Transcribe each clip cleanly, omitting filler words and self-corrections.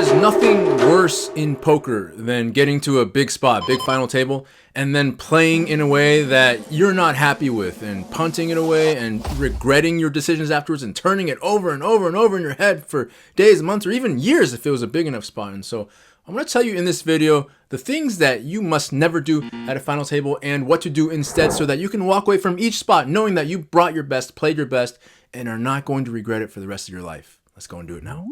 is nothing worse in poker than getting to a big spot, big final table, and then playing in a way that you're not happy with and punting it away and regretting your decisions afterwards and turning it over and over and over in your head for days, months, or even years if it was a big enough spot. And so I'm going to tell you in this video the things that you must never do at a final table and what to do instead so that you can walk away from each spot knowing that you brought your best, played your best, and are not going to regret it for the rest of your life. Let's go and do it now.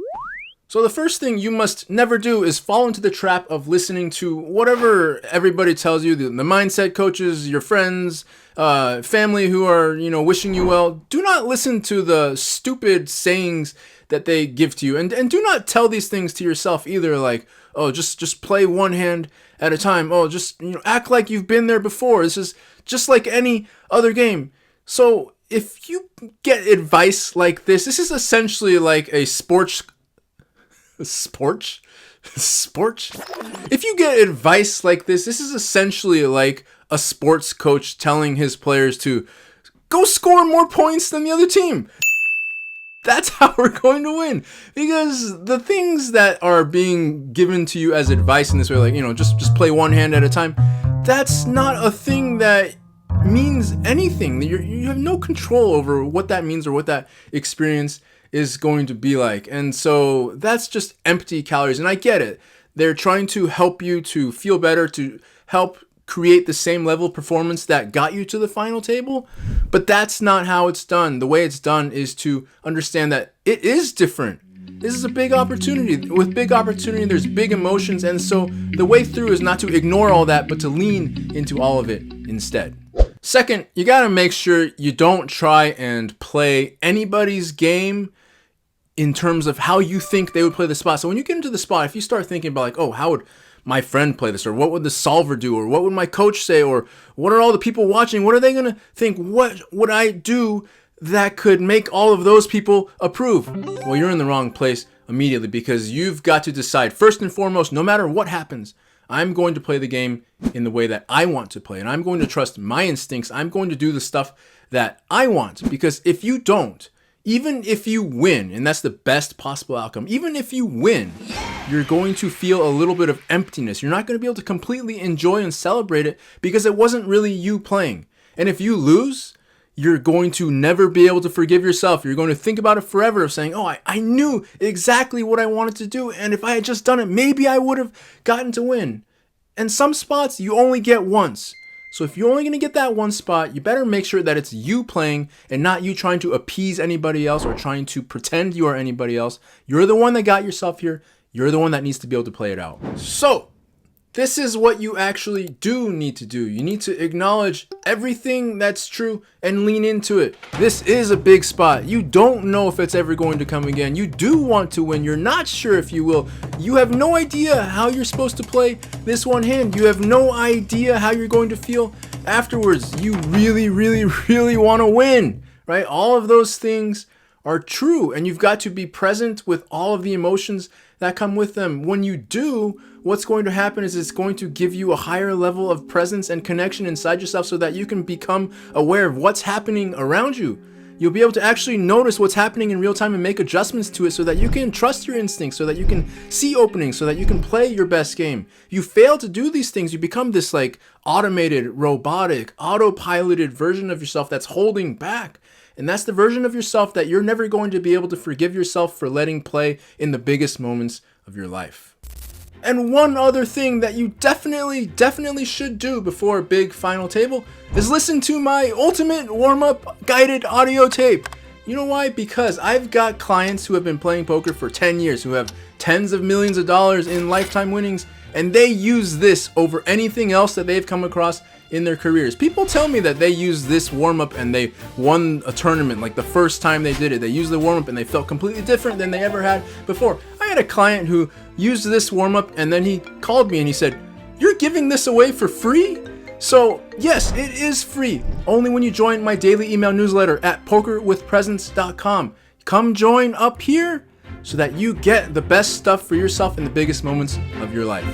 So the first thing you must never do is fall into the trap of listening to whatever everybody tells you, the mindset coaches, your friends, family who are, wishing you well. Do not listen to the stupid sayings that they give to you. And do not tell these things to yourself either, like, oh, just play one hand at a time. Oh, just act like you've been there before. This is just like any other game. So if you get advice like this is essentially like a sports. If you get advice like this is essentially like a sports coach telling his players to go score more points than the other team. That's how we're going to win, because the things that are being given to you as advice in this way, like, just play one hand at a time, that's not a thing that means anything. You have no control over what that means or what that experience is going to be like. And so that's just empty calories. And I get it. They're trying to help you to feel better, to help create the same level of performance that got you to the final table. But that's not how it's done. The way it's done is to understand that it is different. This is a big opportunity. With big opportunity, there's big emotions. And so the way through is not to ignore all that, but to lean into all of it instead. Second, you got to make sure you don't try and play anybody's game in terms of how you think they would play the spot. So when you get into the spot, if you start thinking about like, oh, how would my friend play this? Or what would the solver do? Or what would my coach say? Or what are all the people watching? What are they going to think? What would I do that could make all of those people approve? Well, you're in the wrong place immediately, because you've got to decide first and foremost, no matter what happens, I'm going to play the game in the way that I want to play. And I'm going to trust my instincts. I'm going to do the stuff that I want. Because if you don't, even if you win, and that's the best possible outcome, even if you win, you're going to feel a little bit of emptiness. You're not going to be able to completely enjoy and celebrate it because it wasn't really you playing. And if you lose, you're going to never be able to forgive yourself. You're going to think about it forever of saying, oh, I knew exactly what I wanted to do. And if I had just done it, maybe I would have gotten to win. And some spots you only get once. So if you're only going to get that one spot, you better make sure that it's you playing and not you trying to appease anybody else or trying to pretend you are anybody else. You're the one that got yourself here. You're the one that needs to be able to play it out. So this is what you actually do need to do. You need to acknowledge everything that's true and lean into it. This is a big spot. You don't know if it's ever going to come again. You do want to win. You're not sure if you will. You have no idea how you're supposed to play this one hand. You have no idea how you're going to feel afterwards. You really, really, really want to win, right? All of those things are true, and you've got to be present with all of the emotions that come with them. When you do, what's going to happen is it's going to give you a higher level of presence and connection inside yourself so that you can become aware of what's happening around you. You'll be able to actually notice what's happening in real time and make adjustments to it so that you can trust your instincts, so that you can see openings, so that you can play your best game. You fail to do these things, you become this like automated, robotic, autopiloted version of yourself that's holding back. And that's the version of yourself that you're never going to be able to forgive yourself for letting play in the biggest moments of your life. And one other thing that you definitely should do before a big final table is listen to my ultimate warm-up guided audio tape. You know why? Because I've got clients who have been playing poker for 10 years, who have tens of millions of dollars in lifetime winnings, and they use this over anything else that they've come across in their careers. People tell me that they use this warm-up and they won a tournament like the first time they did it. They used the warm-up and they felt completely different than they ever had before. I had a client who used this warm-up and then he called me and he said, "You're giving this away for free?" So yes, it is free, only when you join my daily email newsletter at pokerwithpresence.com. Come join up here so that you get the best stuff for yourself in the biggest moments of your life.